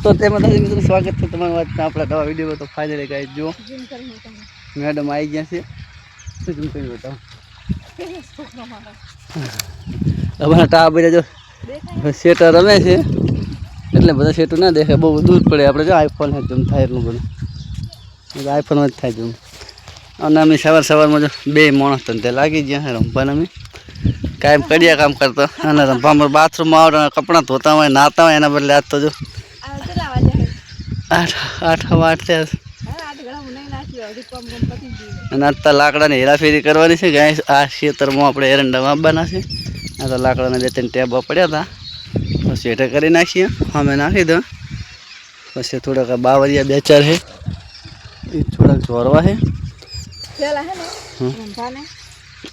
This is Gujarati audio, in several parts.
તો તેમાં મિત્રો સ્વાગત છે તમારું આજના આપણા નવા વિડીયો. તો ફાઇનલી ગાઈસ જો મેડમ આવી ગયા છે. શું ઝૂમ કરી બતાવો અમારા ટા બધા જો સેટર રમે છે એટલે બધા સેટર ના દેખાય, બહુ દૂર પડે. આપણે જો આઈફોન ઝૂમ થાય એટલું બધું આઈફોનમાં જ થાય ઝૂમ. અને અમે સવારમાં જો બે માણસ ધંધે લાગી ગયા રમવાને. અમે કાયમ કડિયા કામ કરતા અને રમવામાં બાથરૂમમાં આવે કપડાં ધોતા હોય નાહતા હોય એના બદલે આજ તો જો 8 થયા અને આજ લાકડાની હેરાફેરી કરવાની છે ગાય. આ ખેતરમાં આપણે એરંડા વાવવાના છે. આ તો લાકડાના 2-3 ટેબા પડ્યા હતા, પછી હેઠે કરી નાખીએ. અમે નાખી દો પછી થોડાક બાવરિયા 2-4 છે એ થોડાક જોરવા છે.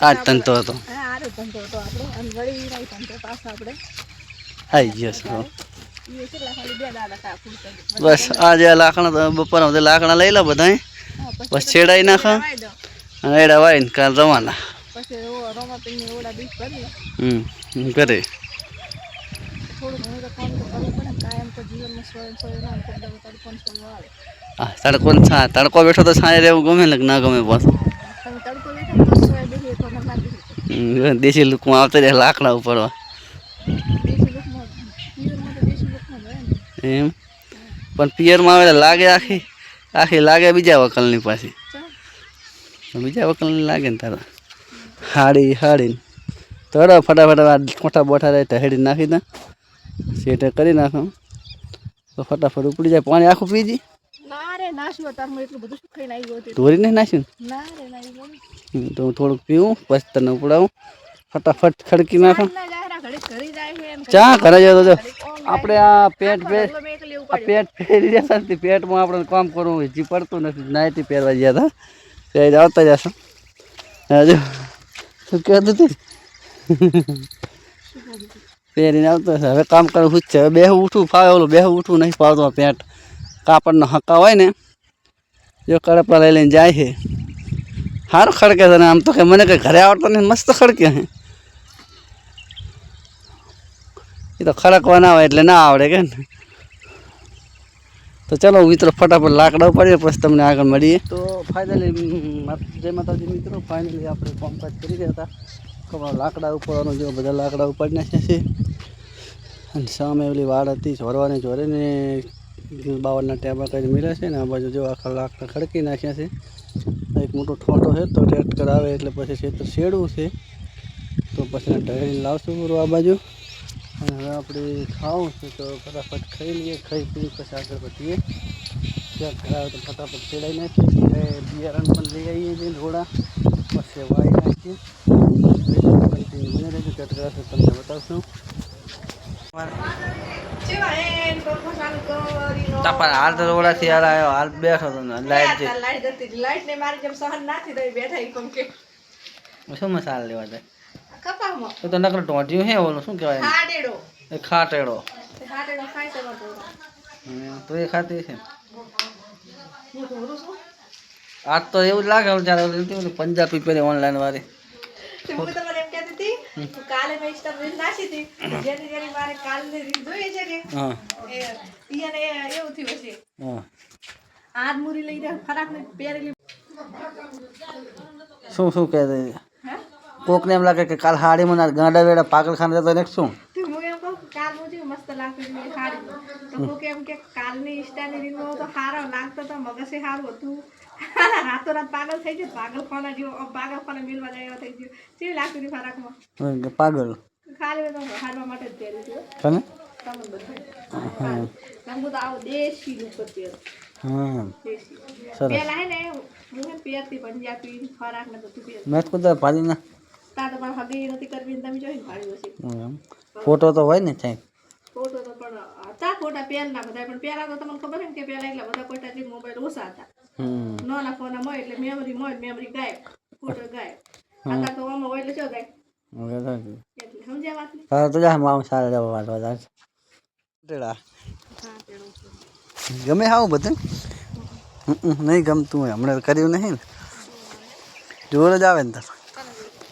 આ ધંધો હતો આવી ગયો બસ. આજે લાકડા બપોર લાકડા લઈ લો બધા, બસ છેડાઈ નાખો અને એડા વાઈને કાલ રવાના. કરે હા તડકો બેઠો તો સાંજે રહેવું ગમે ને ના ગમે પાછું. દેશી લુકમાં આવતા જાય લાકડા ઉપર એમ. પણ પિયરમાં આવે લાગે આખી લાગે બીજા વકલની પાછી. બીજા વકલની લાગે ને તારા હાડીને તોડો ફટાફટ કોઠા બોઠા રહે હેડી નાખી દે, સેટે કરી નાખો તો ફટાફટ ઉપડી જાય. પાણી આખું પીજી ધોરી નહીં નાખ્યું તો હું થોડુંક પીવું પછી તને ઉપડાવું. ફટાફટ ખડકી નાખો. ચા ઘરે જતો જો આપણે આ પેટ ફેરી જતા નથી. પેટમાં આપણે કામ કરવું હજી પડતું નથી. નાઇટી પહેરવા ગયા હતા ત્યારે આવતા જશો. હજુ શું કહેતું હતું પહેરીને આવતો હશે. હવે કામ કરવું જ છે. હવે બેહું ઉઠવું ફાવે, ઓલું બેહું ઉઠવું નહીં ફાવતું. પેન્ટ કાપડનો હક્કા હોય ને જો કડપડા લઈ લઈને જાય છે. સારું ખડકે છે ને આમ તો કે મને કંઈ ઘરે આવડતો નહીં, મસ્ત ખડકે છે. એ તો ખડકવા ના હોય એટલે ના આવડે કે ને. તો ચલો મિત્રો ફટાફટ લાકડા ઉપાડીએ પછી તમને આગળ મળીએ. તો ફાઇનલી જય માતાજી મિત્રો, ફાઇનલી આપણે કામકાજ કરી રહ્યા હતા. લાકડા ઉપાડવાનું જો બધા લાકડા ઉપાડી નાખ્યા છે. અને સામે ઓલી વાડ હતી જોરવાની જોરીને 52ના ટેબા કરી મળ્યા છે ને. આ બાજુ જો આખા લાકડા ખડકી નાખ્યા છે. એક મોટો ઠોટો છે તો ટેટ કરાવે એટલે પછી ખેતર શેડવું છે તો પછી ઢળીને લાવશું પૂરું આ બાજુ. અને હવે આપણે ખાવું છે તો ફટાફટ ખાઈ લઈએ. ખાઈ પી પછી આગળ વધીએ. ત્યાં કરાવે તો ફટાફટ ચડાવી નાખીએ. બિયારણ પણ લઈ આવીએ છીએ થોડા, પછી વાવી નાખીએ. ટેટ કરાવશે તમને બતાવશું. હાલ તો ઓળાથી યાર આવ્યો, હાલ બેઠો હતો ને લાઈટ ને મારી જેમ સહન ના થઈ રહી બેઠા. શું મસાલા લેવા જાય તો નકર ટોટિયું હે ઓલું શું કહેવાય ખાટેડો તો એ ખાતી છે. આજ તો એવું જ લાગે જયારે પંજાબી પહેરે ઓનલાઈન વાળી. કાલે મેં સ્ટોરી નાખી હતી જેની મારે કાલની રીલ જોઈ છે કે ઈયાને એવું થયું છે. આજ મુરી લઈ જાય ફરાક ને પહેરેલી શું કહે છે કોકને એમ લાગે કે કાલ હાડી મને ગાંડા વેડા પાગલ ખાને જતો ને શું હું એમ કહું કાલ મુજી મસ્ત લાગતી હાડી તો કોક એમ કે કાલની ઇન્સ્ટાની રીલ તો સારો લાગતો તો મગસે સારું હતું. રાતોરાત પાગલ થઈ ગયો. પાગલખાના જેવો પાગલખાને મિલવા જાય થઈ ગયો. કેવી લાગતી હતી ફરાકમાં પાગલ ખાલી તો હાડવા માટે જ પહેરી હતી તમે તમે તો આવો દેશી લુક હતી. પેલા હે ને હું પહેરતી પંજાબી ફરાક ને બધું પહેરતી. મેં કુદા પાડી ના તા તો પણ હગી નથી કરવી તમે જોઈ પાડી હશે. ફોટો તો હોય ને થાય ફોટો તો પણ હતા ફોટા પહેરના બધા પણ પહેલા તો તમને ખબર છે કે પહેલા એટલા બધા કોઈ ટાઈપ મોબાઈલ ઓછા હતા. નાના ફોન મળે એટલે મેમરી ગાયબ ફોટો ગાયબ. આતા તો આમાં હોય એટલે શું ગાય એટલે સમજ્યા વાત ને. હા તો જા મામ સારા જવા વાત ટેડા ગમે હાવ બધું નહીં ગમતું હોય હમણાં કર્યું નહીં ને જોર જ આવે ને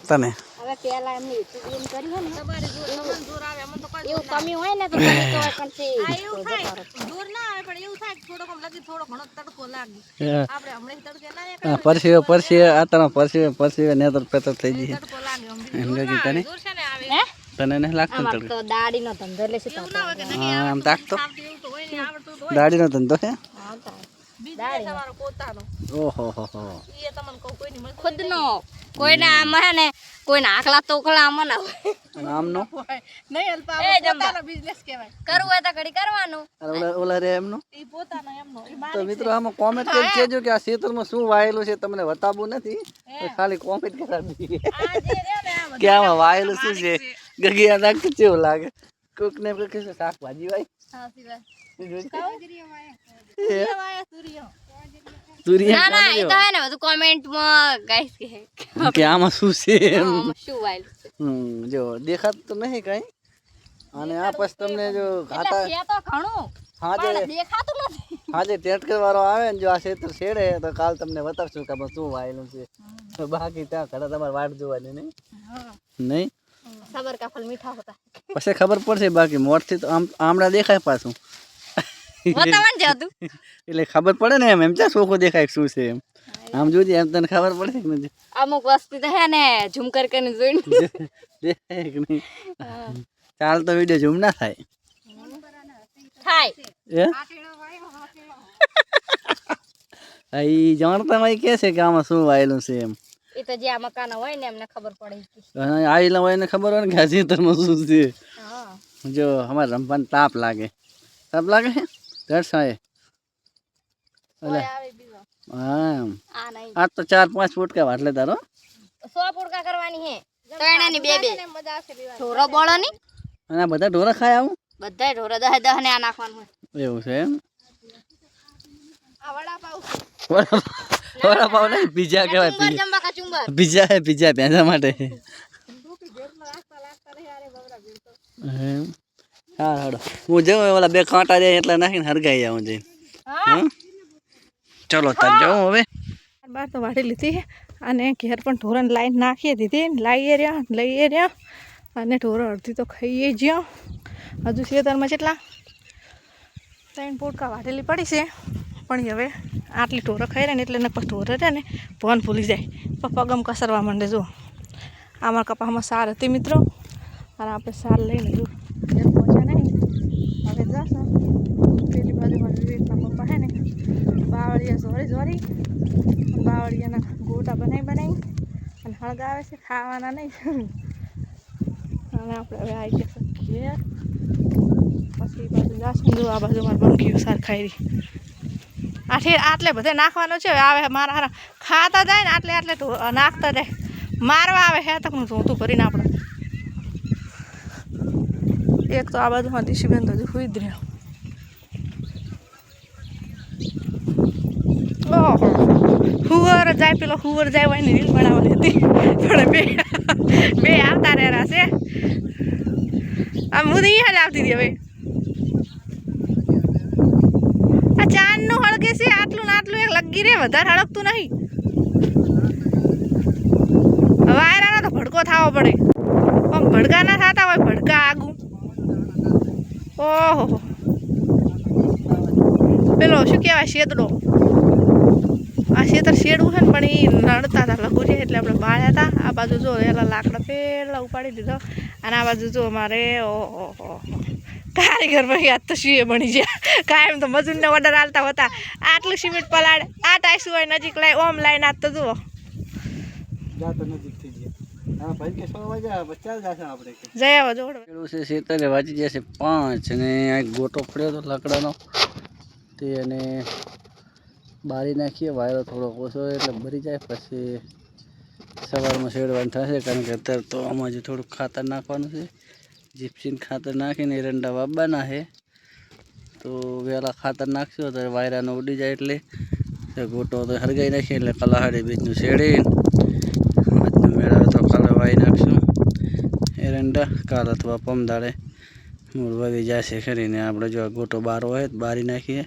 તને. હવે પેલા એમની કરી હે ને તમારી જોર આવે મને તો એવું કમી હોય ને તો તમે કહેવાય પણ છે એવું થાય દૂર ના આવે પણ એવું થાય થોડો કમ લગી થોડો ઘણો તડકો લાગે આપણે હમણાં તડકે ના નીકળે પરસીવે આતાનો પરસીવે નેતર પેતર થઈ જઈએ તડકો લાગે એમ તને દૂર છે ને આવે હે તને નહીં લાગતું અમાર તડકો તો દાડીનો ધંધો એટલે શું એવું ના હોય કે થતું નહીં આમ તાકતો એવું તો હોય ને આવડતું તો હોય દાઢીનો ધંધો હે હા તા બિઝનેસ અમારો પોતાનો ઓહો હો હો એ તમને કહું કોઈની મજૂરી ખુદનો કોઈને આમ હે ને કોઈને આખલા તોખલા આમ ના હોય અને આમનો નહીં અલ્પા આપણો પોતાનો બિઝનેસ કહેવાય કરવું હોય તો ઘડી કરવાનું અને ઓલા રે એમનો એ પોતાનો એમનો એ તો મિત્રો આમાં કોમેન્ટ કરી કહેજો કે આ ક્ષેત્રમાં શું વાયેલું છે તમને બતાવવું નથી તો ખાલી કોમેન્ટ કરાવી દઈએ આ જે રે ને આ કે આમાં વાયેલું શું છે ગગિયા નાખતું કેવું લાગે કોક ને કોઈ કહેશે શાકભાજી વાય સાચી વાત વાયા સૂર્ય તુરિયા ના ના એ તો હે ને બધું કોમેન્ટમાં ગાઈસ કે કે આમાં શું છે એમ શું વાયલ છે જો દેખાતું તો નહીં કઈ અને આ પછી તમને જો ઘાટા એટલે છે તો ઘણું હાજે પણ દેખાતું નથી હાજે ટેટકર વાળો આવે ને જો આ ક્ષેત્ર છેડે તો કાલ તમને બતાવશું કે આમાં શું વાયેલું છે તો બાકી ત્યાં ઘણા તમારે વાટ જોવાની નહીં નહીં સબર કા ફલ મીઠા હોતા પછી ખબર પડશે બાકી મોટથી તો આમ આમળા દેખાય પાછું વતાવણ છે હતું એટલે ખબર પડે ને એમ ચા ચોખ્ખું દેખાય શું છે એમ આમ જોજે એમ તને ખબર પડે કે નથી અમુક વસ્તુ તો હે ને ઝૂમ કરીને જોઈને દેખાય કે નહીં ચાલ તો વિડીયો ઝૂમ ના થાય થાય એ ઈ જાણતા માં કે છે કે આમાં શું વાયેલું છે એમ એ તો જે આ મકાનો હોય ને એમને ખબર પડે અને આયેલા હોય ને ખબર હોય ને કે આ ક્ષેત્રમાં શું છે હા જો અમારે રમવાનું તાપ લાગે છે દર્શાએ એટલે આવે બીજો હા આ નહીં આ તો 4-5 ફૂટકા વાટલે તારો 100 પુડકા કરવાની હે ત્રણેની બે બે મજા આવશે લેવાની ઢોરો બોળો ની અને આ બધા ઢોરા ખાય આવું બધાય ઢોરો 10 ને આ નાખવાનું હોય એવું છે એમ આ વડાપાવ વડાપાવ નહીં પીઝા કહેવાય ચુંબર જમવા કા ચુંબર પીઝા હે પીઝા ભેંસા માટે ડૂકી ભેટમાં લાગતા રહે અરે બબરા ભેટો એમ હા હાડો હું જાઉં ઓલા બે કાંટા જાય એટલે નાખીને હરગાઈ જાઉં જઈને હા ચલો તાર જાઉં હવે બાર તો વાટી લીધી અને ઘેર પણ ઢોરણ લાઈન નાખી દીધી લઈએ રહ્યા અને ઢોરો અડધી તો ખાઈએ જ્યો હજુ ખેતરમાં કેટલા 3 પોટકા વાટેલી પડી છે પણ હવે આટલી ઢોરો ખાઈ રહે ને એટલે પછી ઢોરો રહે ને ભોન ભૂલી જાય પગમ કસરવા માંડે જો આમાં કપામાં સાર હતી મિત્રો અને આપણે સાર લઈને જો ઘેર પહોંચ્યા નહીં હવે જશો પેલી બાજુમાં વિવેકના પપ્પા હે ને બાવળિયા જોરી બાવળિયાના ગોટા બનાવી અને હળગાવે છે ખાવાના નહીં અને આપણે હવે આવી જશે ઘેર પછી બાજુ જશું જો આ બાજુ મારે બંકીઓ સાર ખાઈ રહી આટલે બધે નાખવાનું છે આવે મારા હારા ખાતા જાય ને આટલે નાખતા જાય મારવા આવે હે તક ધોતું ભરીને આપણે એક તો આ બાજુમાં દિશીબેન તો હજુ સુઈ જ રહ્યો ઓહો હુવર જાય પેલો હુવર જાય હોય ને રીલ બનાવવાની હતી પણ બે આવતા રહ્યા છે આમ હું નહીં હાલ આવતી હતી હવે આ ચાંદનું હળગે છે આટલું ને આટલું એક લગી રે વધારે હળગતું નહીં વાયરાનો તો ભડકો થવો પડે આમ ભડકા ના થતા હોય ભડકા આગું ઓહો પેલો શું કહેવાય શેતડો આ શેતર શેડવું છે ને પણ એ નડતા હતા લઘુ છે એટલે આપણે બાળ્યા હતા આ બાજુ જો એલા લાકડા પેલા ઉપાડી દીધો અને આ બાજુ જો અમારે ઓહો કારીગર ભાઈ આજ તો શીએ બની ગયા કાયમ તો મજૂરને ઓર્ડર આલતા હતા આટલું સિમેન્ટ પલાળે આ ટાઈસ હોય નજીક લાઈ ઓમ લાઈને આજ તો જુઓ જય આવો જોડો છે શેતરે વાંચી જશે 5 અને આ ગોટો પડ્યો હતો લાકડાનો તે અને બારી નાખીએ વાયરો થોડો ઓછો એટલે ભરી જાય પછી સવારમાં શેડવાનું થશે કારણ કે અત્યારે તો આમાં જ થોડુંક ખાતર નાખવાનું છે જીપ્સીન ખાતર નાખીને એરંડા વાવવાના છે તો વહેલા ખાતર નાખશો તો વાયરાનો ઉડી જાય એટલે ગોટો તો હરગાઈ નાખીએ એટલે કલાહાડી બીજનું શેડી આજનો મેળાવે તો કાલે વાવી નાખશું એરંડા કાલ અથવા પમદાડે મૂળ વાવી જશે ખરીને આપણે જો ગોટો બારો હોય તો બારી નાખીએ